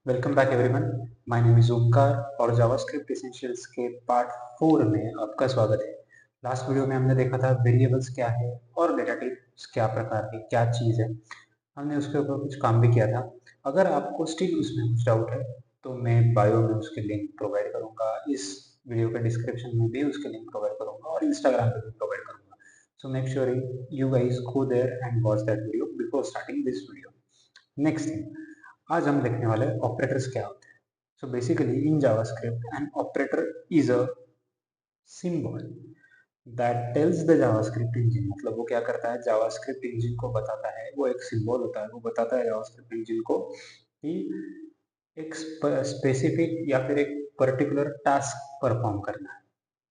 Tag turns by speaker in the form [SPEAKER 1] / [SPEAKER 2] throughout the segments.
[SPEAKER 1] Welcome back everyone. My name is Omkar और JavaScript essentials के part 4 में आपका स्वागत है। लास्ट वीडियो में हमने देखा था वेरिएबल्स क्या है और डेटा टाइप्स क्या प्रकार है, क्या चीज़ है। हमने उसके ऊपर कुछ काम भी किया था। अगर आपको स्टिल उसमें कुछ डाउट है तो मैं बायो में उसके लिंक प्रोवाइड करूंगा, इस वीडियो के डिस्क्रिप्शन में भी उसके लिंक प्रोवाइड करूंगा और इंस्टाग्राम पे भी प्रोवाइड करूंगा। So make sure you guys go there and watch that video before starting this video. Next thing, आज हम देखने वाले ऑपरेटर्स क्या होते हैं। So basically in JavaScript an operator is a symbol that tells the JavaScript engine. मतलब वो क्या करता है, जावास्क्रिप्ट इंजन को बताता है, वो एक सिंबल होता है, वो बताता है जावास्क्रिप्ट इंजन को कि एक स्पेसिफिक या फिर एक पर्टिकुलर टास्क परफॉर्म करना है।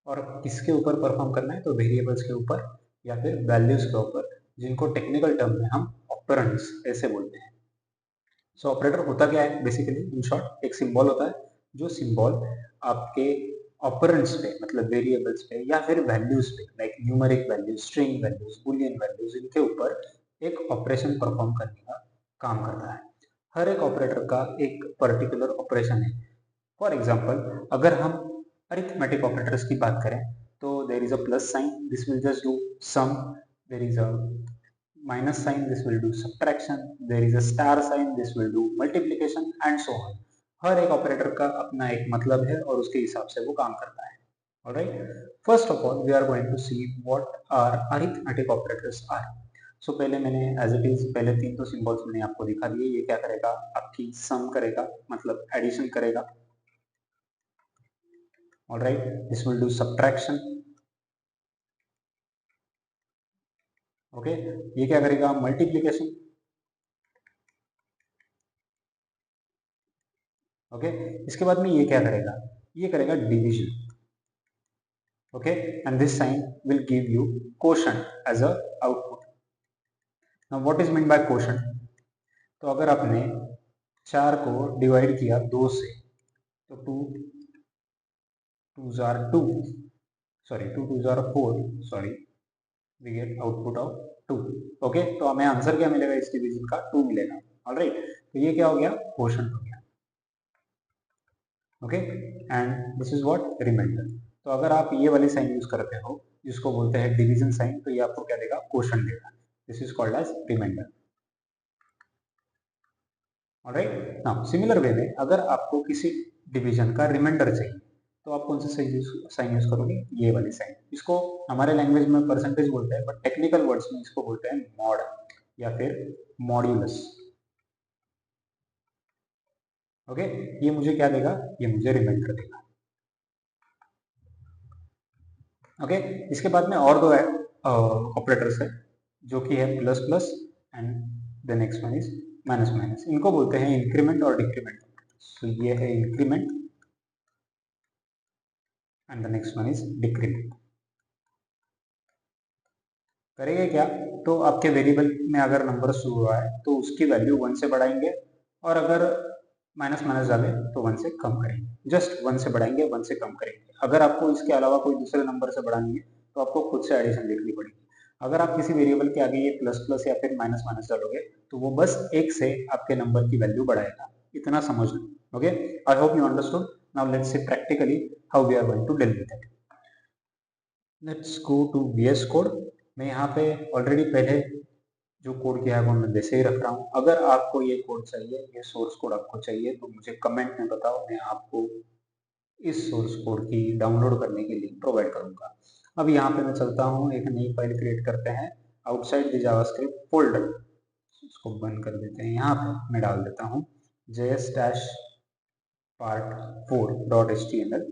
[SPEAKER 1] और किसके ऊपर परफॉर्म करना है, तो वेरिएबल्स के ऊपर या फिर वैल्यूज के ऊपर, जिनको टेक्निकल टर्म में हम ऑपरेंड्स ऐसे बोलते हैं। सो ऑपरेटर होता क्या है, बेसिकली इन शॉर्ट एक सिंबल होता है, जो सिंबल आपके ऑपरेंड्स पे मतलब वेरिएबल्स पे या फिर वैल्यूज पे, like numeric values, string values, Boolean values, इनके ऊपर एक ऑपरेशन परफॉर्म करने का काम करता है। हर एक ऑपरेटर का एक पर्टिकुलर ऑपरेशन है। फॉर एग्जाम्पल, अगर हम अरिथमेटिक ऑपरेटर्स की बात करें तो there is a plus sign, this will just do sum. There is a minus sign, this will do subtraction. There is a star sign, this will do multiplication and so on. हर एक operator का अपना एक मतलब है और उसके हिसाब से वो काम करता है। Alright, first of all we are going to see what are arithmetic operators are. So पहले मैंने एज इट इज पहले तीन तो सिंबल्स मैंने आपको दिखा दिए। ये क्या करेगा, आपकी सम करेगा, मतलब एडिशन करेगा। Alright, this will do subtraction. Okay, ये क्या करेगा, मल्टीप्लिकेशन। ओके, इसके बाद में ये क्या करेगा, ये करेगा division. okay, and this sign will give you quotient as a output. Now what is meant by quotient? तो अगर आपने 4 को डिवाइड किया 2 से तो 2 2s are 2, sorry 2 2s are 4, sorry, we get output of 2। Okay, तो हमें आंसर क्या मिलेगा, इस डिवीजन का 2 मिलेगा। ऑलराइट, तो ये क्या हो गया, क्वोशंट हो गया। Okay, and this is what, reminder. तो अगर आप ये वाली साइन यूज करते हो जिसको बोलते हैं डिवीजन साइन, तो ये आपको क्या देगा, क्वोशंट देगा। This is called as reminder. Alright, now similar way में अगर आपको किसी डिवीजन का रिमाइंडर चाहिए तो आप कौन सा साइन यूज करोगे, ये वाली साइन। इसको हमारे लैंग्वेज में परसेंटेज बोलते हैं, बट टेक्निकल वर्ड्स में इसको बोलते हैं मॉड या फिर मॉड्यूलस। ओके, ये मुझे क्या देगा, ये मुझे रिमाइंडर देगा। ओके, इसके बाद में और दो ऑपरेटर्स है जो कि है plus plus and the next one is minus minus. इनको बोलते हैं इंक्रीमेंट और डिक्रीमेंट। तो ये है increment and the next one is decrement. करेंगे क्या, तो आपके वेरिएबल में अगर नंबर शुरू हुआ है तो उसकी वैल्यू 1 से बढ़ाएंगे, और अगर माइनस माइनस डाले तो 1 से कम करेंगे। जस्ट 1 से बढ़ाएंगे, 1 से कम करेंगे। अगर आपको इसके अलावा कोई दूसरे नंबर से बढ़ानी है तो आपको खुद से एडिशन लिखनी पड़ेगी। अगर आप किसी वेरिएबल के आगे ये प्लस प्लस या फिर माइनस माइनस डालोगे तो वो बस 1 से आपके नंबर की वैल्यू बढ़ाएगा। इतना समझ लो। Okay, I hope you understood. Now let's see practically how we are going to deal with it. Let's go to VS code. मैं यहाँ पे ऑलरेडी पहले जो कोड किया है वो मैं वैसे ही रख रहा हूँ। अगर आपको ये कोड चाहिए, ये सोर्स कोड आपको चाहिए, तो मुझे कमेंट में बताओ, मैं आपको इस सोर्स कोड की डाउनलोड करने की लिंक प्रोवाइड करूंगा। अब यहाँ पे मैं चलता हूँ, एक नई फाइल क्रिएट करते हैं आउटसाइड द जावास्क्रिप्ट फोल्डर। इसको बंद कर देते हैं। यहाँ पे मैं डाल देता हूँ js-part4.html।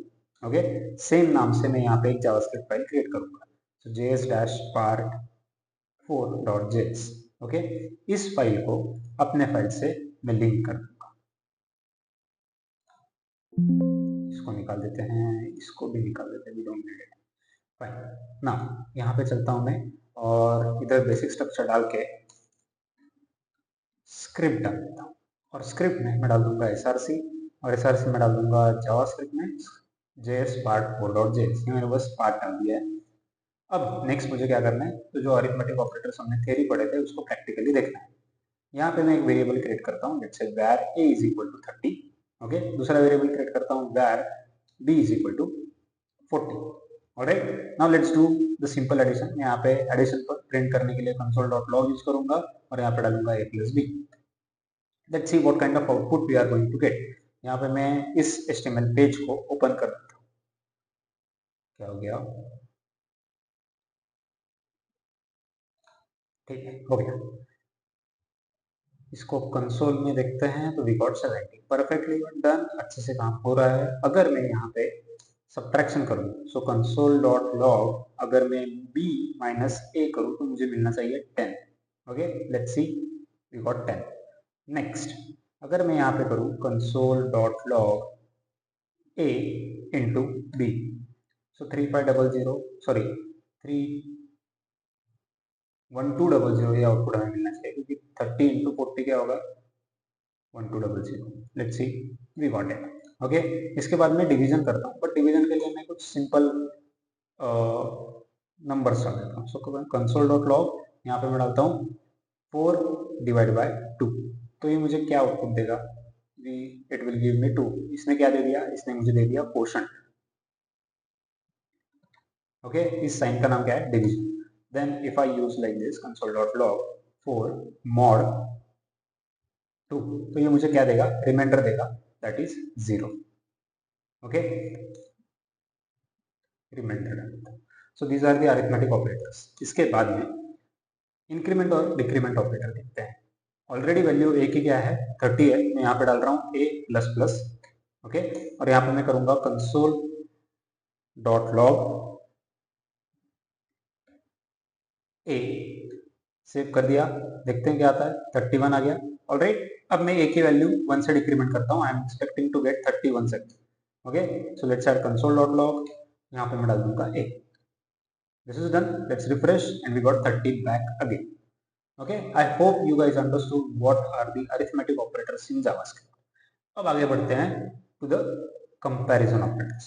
[SPEAKER 1] ओके, सेम नाम से मैं यहाँ पे एक जावास्क्रिप्ट फाइल क्रिएट करूंगा। so js-part4.js। ओके, इस फाइल को अपने फाइल से मैं लिंक कर दूंगा। इसको निकाल देते हैं, इसको भी निकाल देते हैं, we don't need it. Fine, ना यहाँ पे चलता हूँ मैं और इधर बेसिक स्ट्रक्चर डाल के स्क्रिप्ट डाल देता हूँ। और स्क्रिप्ट में मैं डाल दूंगा src, और src में डाल दूंगा जावास्क्रिप्ट में js-part4.js। ये मैंने बस पार्ट डाल दिया है। अब नेक्स्ट मुझे क्या करना है, तो जो अरिथमेटिक ऑपरेटर्स हमने थ्योरी पढ़े थे उसको प्रैक्टिकली देखना है। यहाँ पे मैं एक वेरिएबल क्रिएट करता हूँ, let's say var a is equal to 30। Okay, दूसरा वेरिएबल क्रिएट करता हूँ where b is equal to 40. Alright, now let's do the simple addition. मैं यहाँ पे एडिशन पर प्रिंट करने के लिए console.log यूज करूंगा और यहाँ पे डालूंगा a plus b. Let's see what kind of output we are going to get. यहाँ पे मैं इस HTML पेज को ओपन कर देता हूँ. क्या हो गया? ठीक है, हो गया. इसको कंसोल में देखते हैं तो वी गॉट 70. परफेक्टली डन, अच्छे से काम हो रहा है. अगर मैं यहाँ पे सब्ट्रैक्शन करूँ, सो कंसोल डॉट लॉग अगर मैं b माइनस a करूँ तो मुझे मिलना चाहिए 10. Okay, let's see, we got 10. Next, अगर मैं यहाँ पे करूँ console dot log a into b, so 3500 sorry 31200 ये आउटपुट हमें मिलना चाहिए, क्योंकि 30 इंटू 40 क्या होगा? 1200. Let's see, we got it. Okay, इसके बाद मैं डिवीजन करता हूँ, बट डिवीजन के लिए मैं कुछ सिंपल नंबर्स डाल देता हूँ. सो कंसोल डॉट लॉग यहाँ पे मैं डालता हूँ 4 डिवाइड बाय 2. तो ये मुझे क्या आउटपुट देगा? It will give me 2. इसने क्या दे दिया? इसने मुझे दे दिया क्वोशंट. ओके, इस साइन का नाम क्या है? Division. Then if I use like this console dot log 4 mod 2, तो ये मुझे क्या देगा? रिमाइंडर देगा, that is 0. Okay, reminder. So these are the arithmetic operators. इसके बाद में इंक्रीमेंट और डिक्रीमेंट ऑपरेटर देखते हैं. ऑलरेडी वैल्यू a की क्या है? 30 है. मैं यहाँ पे डाल रहा हूँ a प्लस प्लस. ओके, और यहाँ पे मैं करूंगा console dot log a. Save कर दिया, देखते हैं क्या आता है. 31 आ गया. ऑलराइट, अब मैं a की वैल्यू 1 से डिक्रीमेंट करता हूँ. I am expecting to get 31 second. Okay, so let's add console dot log. यहाँ पे मैं डाल दूंगा a. This is done. Let's refresh and we got 30 back again. Okay, I hope you guys understood what are the arithmetic operators in JavaScript. अब आगे बढ़ते हैं to the comparison operators.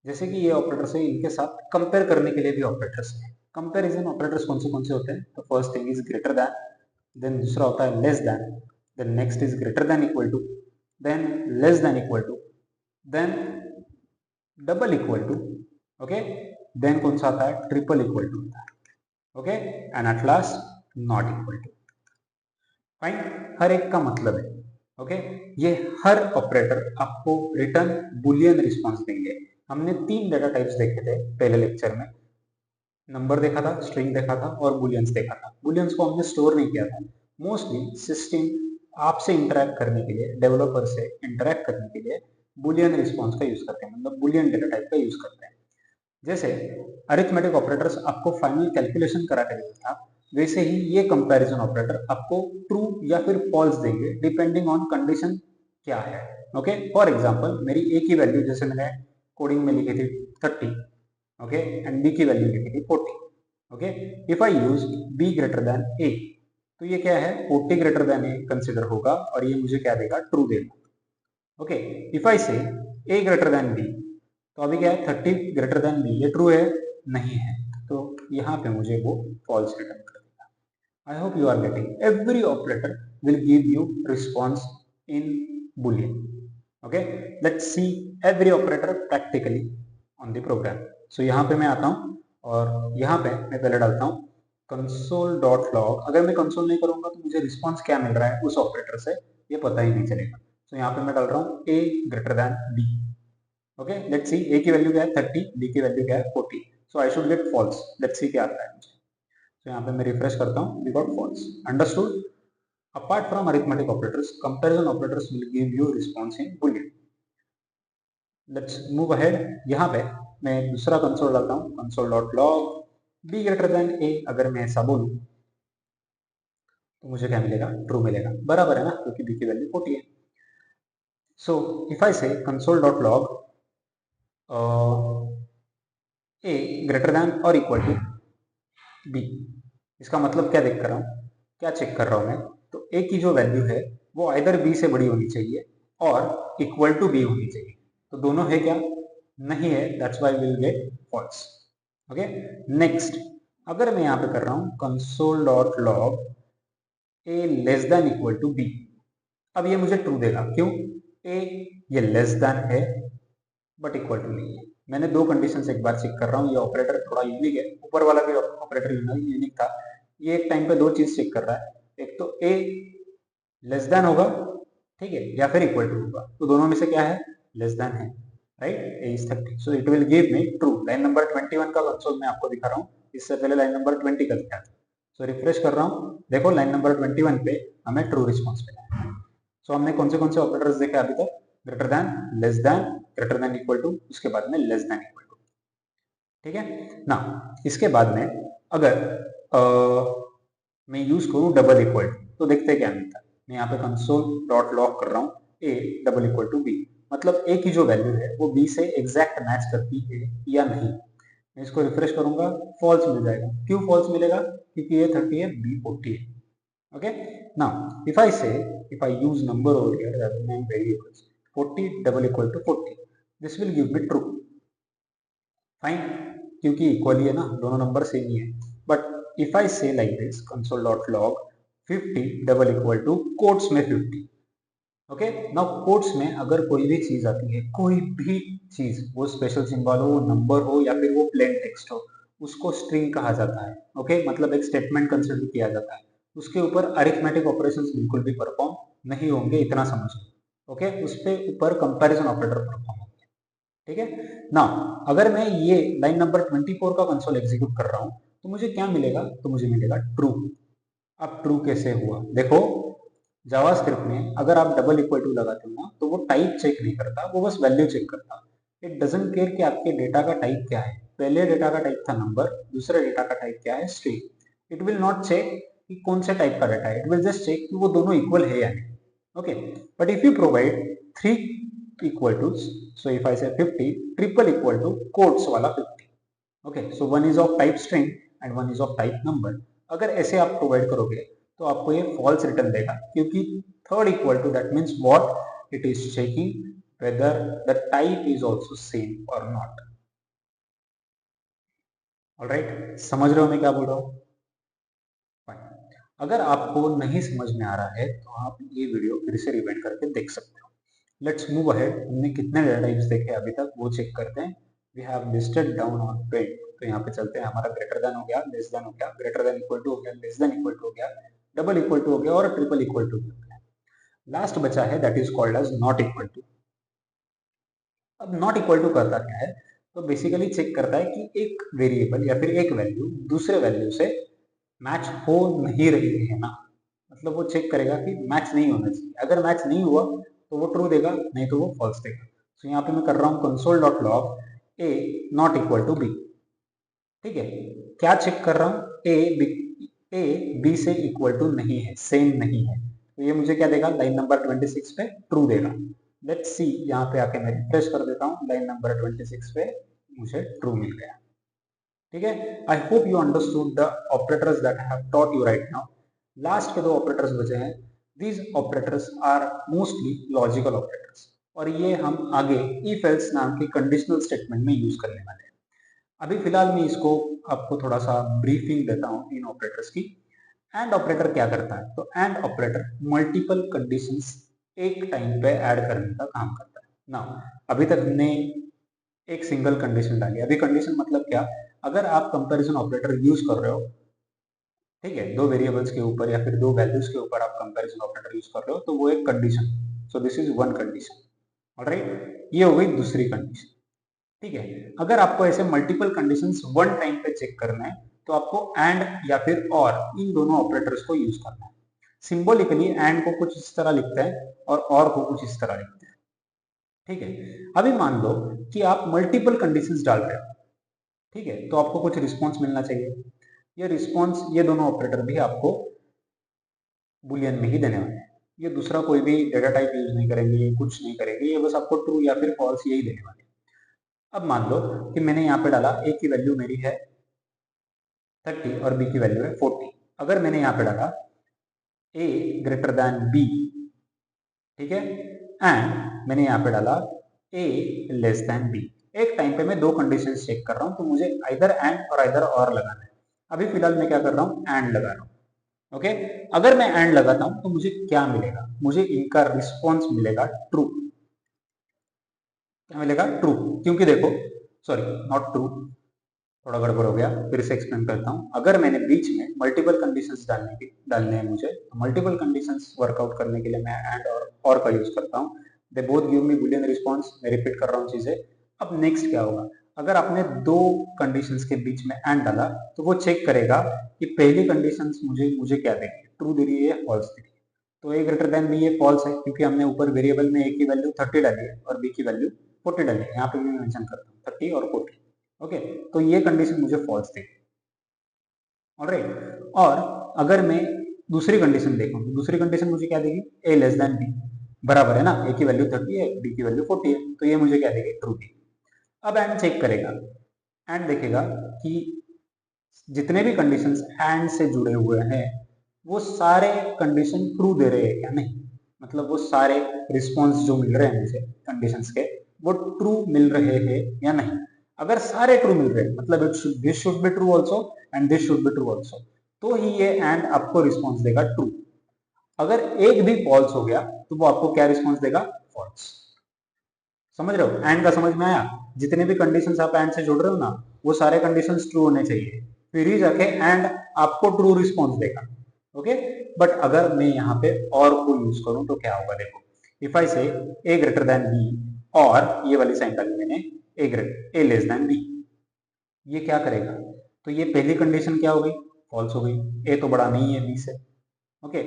[SPEAKER 1] जैसे कि ये ऑपरेटर्स है, इनके साथ कंपेयर करने के लिए भी ऑपरेटर्स हैं. कंपैरिजन ऑपरेटर्स कौन से होते हैं? तो first thing is greater than, then दूसरा होता है less than, then next is greater than equal to, then less than equal to, then double equal to. Okay, then कौन सा आता है? ट्रिपल इक्वल टू होता है. Okay, and at last not equal to. Fine, हर एक का मतलब है. ओके, ये हर ऑपरेटर आपको रिटर्न बुलियन रिस्पॉन्स देंगे. हमने 3 डेटा टाइप्स देखे थे पहले लेक्चर में. नंबर देखा था, स्ट्रिंग देखा था और बुलियंस देखा था. बुलियंस को हमने स्टोर नहीं किया था. मोस्टली सिस्टम आपसे इंटरेक्ट करने के लिए, डेवलपर से इंटरेक्ट करने के लिए बुलियन रिस्पॉन्स का यूज करते हैं, मतलब बुलियन डेटा टाइप का यूज करते हैं. जैसे अरिथमेटिक ऑपरेटर्स आपको फाइनल कैलकुलेशन करा के देता था, वैसे ही ये कंपैरिजन ऑपरेटर आपको ट्रू या फिर फॉल्स देंगे डिपेंडिंग ऑन कंडीशन क्या है. ओके, फॉर एग्जांपल मेरी ए की वैल्यू जैसे मैंने कोडिंग में लिखी थी 30. ओके, एंड बी की वैल्यू लिखी थी 40. Okay, if I use B greater than A, तो ये क्या है? 40 ग्रेटर देन ए कंसिडर होगा और ये मुझे क्या देगा? ट्रू देगा. ओके, इफ आई से ए ग्रेटर देन बी, तो अभी क्या है? 30 ग्रेटर देन बी, ये ट्रू है? नहीं है, तो यहाँ पे मुझे वो फॉल्स रिटर्न कर देगा. I hope you are getting. Every operator will give you response in boolean. Okay, let's see every operator practically on the program. So यहाँ पे मैं आता हूँ और यहाँ पे मैं पहले डालता हूँ कंसोल डॉट लॉग. अगर मैं कंसोल नहीं करूंगा तो मुझे रिस्पॉन्स क्या मिल रहा है उस ऑपरेटर से ये पता ही नहीं चलेगा. तो यहाँ पे मैं डाल रहा हूँ a greater than b. Okay, let's see a की वैल्यू क्या है? 30, b की वैल्यू क्या है? 40. So I should get false. Let's see क्या आता है मुझे. तो यहाँ पे मैं रिफ्रेश करता हूँ, we got false. Understood? Apart from arithmetic operators, comparison operators will give you response in boolean. Let's move ahead. यहाँ पे मैं दूसरा कंसोल डालता हूँ, console dot log b greater than a. अगर मैं ऐसा बोलूँ तो मुझे क्या मिलेगा? ट्रू मिलेगा. बराबर है ना, क्योंकि b की वैल्यू 40 है. सो इफ आई से console dot log a greater then और इक्वल टू b, इसका मतलब क्या देख कर रहा हूँ, क्या चेक कर रहा हूँ मैं? तो a की जो वैल्यू है वो आइदर b से बड़ी होनी चाहिए और इक्वल टू b होनी चाहिए. तो दोनों है क्या? नहीं है, that's why will get false. Okay, next, अगर मैं यहाँ पे कर रहा हूँ console dot log a less than equal to b, अब ये मुझे ट्रू देगा. क्यों? ए ये लेस देन है बट इक्वल टू नहीं है। मैंने दो कंडीशन से एक बार चेक कर रहा हूँ। ये ऑपरेटर थोड़ा यूनिक है, ऊपर वाला भी ऑपरेटर यूनिक था। ये एक टाइम पे दो चीज चेक कर रहा है, एक तो ए लेस देन होगा, ठीक है, या फिर इक्वल टू होगा। तो दोनों में से क्या है, लेस देन है, right. A is 30, so it will give me true. Line number 21 का कंसोल मैं आपको दिखा रहा हूँ, इससे पहले लाइन नंबर 20 का दिखा था। सो रिफ्रेश कर रहा हूँ, देखो लाइन नंबर 21 पे हमें ट्रू रिस्पॉन्स मिला है। सो हमने कौन से ऑपरेटर्स देखे अभी तक, greater than, less than, greater than equal to, उसके बाद में लेस देन इक्वल टू, ठीक है ना। इसके बाद में अगर मैं यूज करूं डबल इक्वल टू, तो देखते हैं क्या मिलता है। मैं यहाँ पे कंसोल डॉट लॉग कर रहा हूँ a double equal to b, मतलब ए की जो वैल्यू है वो बी से एग्जैक्ट मैच करती है या नहीं। मैं इसको रिफ्रेश करूंगा, फॉल्स मिल जाएगा। क्यों फॉल्स मिलेगा, क्योंकि ए 30 है, बी 40 है। Okay, now if I use number over here rather than variables, 40 double equal to 40, this will give me true, fine, क्योंकि इक्वली है ना, दोनों नंबर सेम ही है। But if I say like this console dot log 50 double equal to quotes में 50, okay. Now quotes में अगर कोई भी चीज आती है, कोई भी चीज, वो स्पेशल सिंबल हो, नंबर हो, या फिर वो प्लेन टेक्स्ट हो, उसको स्ट्रिंग कहा जाता है, ओके। मतलब एक स्टेटमेंट कंसिडर किया जाता है। उसके ऊपर अरिथमेटिक ऑपरेशंस बिल्कुल भी परफॉर्म नहीं होंगे, इतना समझ लो, ओके। उस पे ऊपर कंपैरिजन ऑपरेटर परफॉर्म होंगे, ठीक है ना। अगर मैं ये लाइन नंबर 24 का कंसोल एग्जीक्यूट कर रहा हूं, तो मुझे क्या मिलेगा, तो मुझे मिलेगा ट्रू। अब ट्रू कैसे हुआ, देखो जावास्क्रिप्ट में अगर आप डबल इक्वल टू लगाते हो ना, तो वो टाइप चेक नहीं करता, वो बस वैल्यू चेक करता। इट डजंट केयर कि आपके डेटा का टाइप क्या है। पहले डेटा का टाइप था नंबर, दूसरे डेटा का टाइप क्या है, string. It will not check कि कौन से टाइप का डाटा है, इट विल जस्ट चेक कि वो दोनों इक्वल है या नहीं, okay. But if you provide three equal to, so if I say 50 triple equal to quotes वाला 50, okay. So one is of type string and one is of type number. अगर ऐसे आप प्रोवाइड करोगे तो आपको ये फॉल्स रिटर्न देगा, क्योंकि third equal to that means what, it is checking whether the type is also same और नॉट। ऑलराइट, समझ रहे हो मैं क्या बोल रहा हूँ। अगर आपको नहीं समझ में आ रहा है तो आप ये वीडियो फिर से रिवाइंड करके देख सकते हो। Let's move ahead. हमने कितने डेटा टाइप्स देखे अभी तक वो चेक करते हैं। We have listed down on page, तो यहाँ पे चलते हैं। हमारा ग्रेटर देन हो गया, लेस देन हो गया, ग्रेटर देन इक्वल टू हो गया, लेस देन इक्वल टू हो गया, डबल इक्वल टू हो गया और ट्रिपल इक्वल टू हो गया। लास्ट बचा है that is called as not equal to. अब नॉट इक्वल टू करता क्या है, तो बेसिकली चेक करता है कि एक वेरिएबल या फिर एक वैल्यू दूसरे वैल्यू से मैच हो नहीं रही है ना। मतलब वो चेक करेगा कि मैच नहीं होना चाहिए। अगर मैच नहीं हुआ तो वो ट्रू देगा, नहीं तो वो फॉल्स देगा। तो यहाँ पे मैं कर रहा हूँ console dot log a not equal to b, ठीक है। क्या चेक कर रहा हूँ, ए बी से इक्वल टू नहीं है, सेम नहीं है। तो ये मुझे क्या देगा, लाइन नंबर 26 पे ट्रू देगा। लेट्स सी, यहाँ पे आके मैं रिफ्रेश कर देता हूँ, लाइन नंबर 26 पे मुझे ट्रू मिल गया, ठीक है। I hope you understood the operators that I have taught you right now. Last के दो ऑपरेटर्स बचे हैं। These operators are mostly logical operators, और ये हम आगे इफ एल्स नाम के कंडीशनल स्टेटमेंट में यूज करने वाले हैं। अभी फिलहाल मैं इसको आपको थोड़ा सा ब्रीफिंग देता हूँ इन ऑपरेटर्स की। एंड ऑपरेटर क्या करता है, तो एंड ऑपरेटर मल्टीपल कंडीशंस एक टाइम पे ऐड करने का काम करता है ना। अभी तक हमने एक सिंगल कंडीशन डाली। अभी कंडीशन मतलब क्या, अगर आप कंपैरिजन ऑपरेटर यूज कर रहे हो, ठीक है, दो वेरिएबल्स के ऊपर या फिर दो वैल्यूज के ऊपर आप कंपैरिजन ऑपरेटर यूज कर रहे हो, तो वो एक condition. So this is one condition, alright. ये हो गई दूसरी कंडीशन, ठीक है। अगर आपको ऐसे मल्टीपल कंडीशंस वन टाइम पे चेक करना है, तो आपको एंड या फिर और इन दोनों ऑपरेटर्स को यूज करना है। सिंबॉलिकली एंड को कुछ इस तरह लिखते हैं और को कुछ इस तरह लिखते हैं, ठीक है। अभी मान लो कि आप मल्टीपल कंडीशंस डाल रहे हो, ठीक है, तो आपको कुछ रिस्पॉन्स मिलना चाहिए। ये रिस्पॉन्स, ये दोनों ऑपरेटर भी आपको बुलियन में ही देने वाले हैं। ये दूसरा कोई भी डेटा टाइप यूज नहीं करेंगे, कुछ नहीं करेंगे, ये बस आपको ट्रू या फिर फॉल्स यही देने वाले हैं। अब मान लो कि मैंने यहाँ पे डाला ए की वैल्यू मेरी है 30 और बी की वैल्यू है 40। अगर मैंने यहाँ पे डाला ए ग्रेटर देन बी, ठीक है, एंड मैंने यहाँ पे डाला ए लेस देन बी, एक टाइम पे मैं दो कंडीशन चेक कर रहा हूँ, तो मुझे इधर एंड और इधर और लगाना है। अभी फिलहाल मैं क्या कर रहा हूँ, एंड लगा रहा हूँ, ओके। अगर मैं एंड लगाता हूँ तो मुझे क्या मिलेगा, मुझे इनका रिस्पॉन्स मिलेगा ट्रू। क्या मिलेगा? ट्रू। क्योंकि देखो, सॉरी, नॉट ट्रू, थोड़ा गड़बड़ हो गया, फिर से एक्सप्लेन करता हूँ। अगर मैंने बीच में मल्टीपल कंडीशंस डालने हैं मुझे, तो मल्टीपल कंडीशंस वर्कआउट करने के लिए मैं एंड और का यूज करता हूँ। They both give me Boolean response. मैं रिपीट कर रहा हूँ चीजें। अब नेक्स्ट क्या होगा? अगर आपने दो कंडीशंस के बीच में एंड डाला, तो वो चेक करेगा कि पहली कंडीशंस मुझे मुझे क्या देगी, ट्रू दे रही है या फॉल्स दे रही है। तो ए ग्रेटर देन बी, ये फॉल्स है, क्योंकि हमने ऊपर वेरिएबल में ए की वैल्यू 30 डाली है और बी की वैल्यू 40 डाली है। यहाँ पे भी मैं मेंशन करता हूँ 30 और 40। ओके, तो ये कंडीशन मुझे फॉल्स देगी। ऑलराइट, और अगर मैं दूसरी कंडीशन देखूं, तो दूसरी कंडीशन मुझे क्या देगी? ए लेस देन बी। बराबर है ना, ए की वैल्यू 30 है, बी की वैल्यू 40 है, तो ये मुझे क्या देगी? ट्रू देगी। अब एंड चेक करेगा, एंड देखेगा कि जितने भी कंडीशंस एंड से जुड़े हुए हैं, वो सारे कंडीशन ट्रू दे रहे हैं या नहीं। मतलब वो सारे रिस्पॉन्स जो मिल रहे हैं मुझे कंडीशंस के, वो ट्रू मिल रहे हैं या नहीं। अगर सारे ट्रू मिल रहे हैं, मतलब this should be true also and this should be true also, तो ही ये एंड आपको रिस्पॉन्स देगा ट्रू। अगर एक भी फॉल्स हो गया, तो वो आपको क्या रिस्पॉन्स देगा? फॉल्स। समझ रहे हो? एंड का समझ में आया? जितने भी कंडीशंस आप एंड से जोड़ रहे हो ना, वो सारे कंडीशंस ट्रू होने चाहिए, फिर ही जाके एंड आपको ट्रू रिस्पॉन्स देगा। ओके, बट अगर मैं यहाँ पे और को यूज करूं तो क्या होगा? देखो, इफ आई से ए ग्रेटर देन बी, और ये वाली साइन डाली मैंने, ए लेस देन बी, ये क्या करेगा? तो ये पहली कंडीशन क्या हो गई? फॉल्स हो गई। ए तो बड़ा नहीं है बी से। ओके,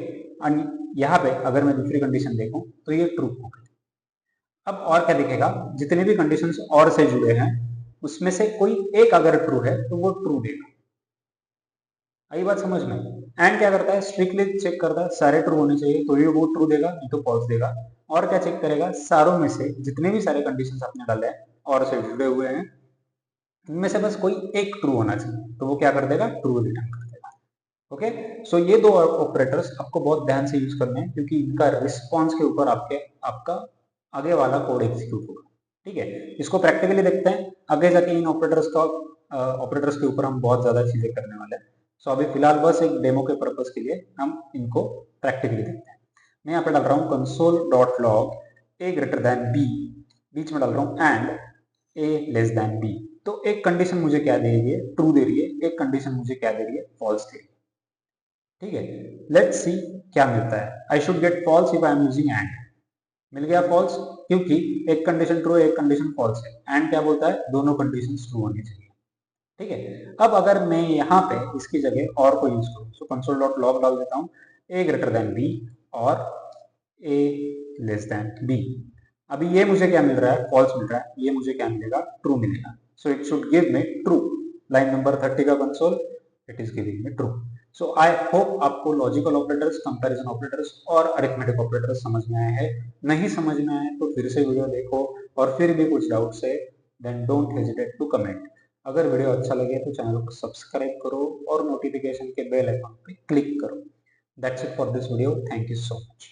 [SPEAKER 1] यहाँ पे अगर मैं दूसरी कंडीशन देखूं, तो ये ट्रू हो गई। अब और क्या दिखेगा? जितने भी कंडीशंस और से जुड़े हैं, उसमें से कोई एक अगर ट्रू है, तो वो ट्रू देगा। आई बात समझ में? एंड क्या करता है? स्ट्रिक्टली चेक करता है, सारे ट्रू होने चाहिए तो ये वो ट्रू देगा, नहीं तो फॉल्स देगा। और क्या चेक करेगा? सारों में से जितने भी सारे कंडीशंस आपने डाले हैं और से जुड़े हुए हैं, इनमें से बस कोई एक ट्रू होना चाहिए, तो वो क्या कर देगा? ट्रू रिटर्न कर देगा। ओके, सो ये दो ऑपरेटर्स आपको बहुत ध्यान से यूज करने हैं, क्योंकि इनका रिस्पॉन्स के ऊपर आपका आगे वाला कोड एग्जीक्यूट होगा। ठीक है, इसको प्रैक्टिकली देखते हैं। आगे जाके इन ऑपरेटर्स के ऊपर हम बहुत ज्यादा चीजें करने वाले हैं। सो अभी फिलहाल बस एक डेमो के पर्पज के लिए हम इनको प्रैक्टिकली देखते हैं। मैं यहाँ पे डाल रहा हूँ console dot log a greater than b, बीच में डाल रहा हूँ and a less than b. तो एक कंडीशन मुझे क्या दे रही है? ट्रू दे रही है। एक कंडीशन मुझे क्या दे रही है? फॉल्स दे रही है। ठीक है, लेट्स सी क्या मिलता है। I should get false if I am using and. मिल गया फॉल्स, क्योंकि एक कंडीशन ट्रू है, एक कंडीशन फॉल्स है। एंड क्या बोलता है? दोनों कंडीशन ट्रू होनी चाहिए। ठीक है, अब अगर मैं यहाँ पे इसकी जगह और को यूज करूँ, तो कंसोल डॉट लॉग डाल देता हूँ ए ग्रेटर देन बी और ए लेस देन बी। अभी ये मुझे क्या मिल रहा है? फॉल्स मिल रहा है। ये मुझे क्या मिलेगा? ट्रू मिलेगा। So it should give me true. Line number 30 का console, it is giving me true. So I hope आपको लॉजिकल ऑपरेटर्स, कंपैरिजन ऑपरेटर्स और अरिथमेटिक ऑपरेटर्स समझ में आए हैं। नहीं समझ में आए तो फिर से वीडियो देखो, और फिर भी कुछ डाउट्स है, then don't hesitate to comment. अगर वीडियो अच्छा लगे तो चैनल को सब्सक्राइब करो और नोटिफिकेशन के बेल आइकन पे क्लिक करो। That's it for this video. Thank you so much.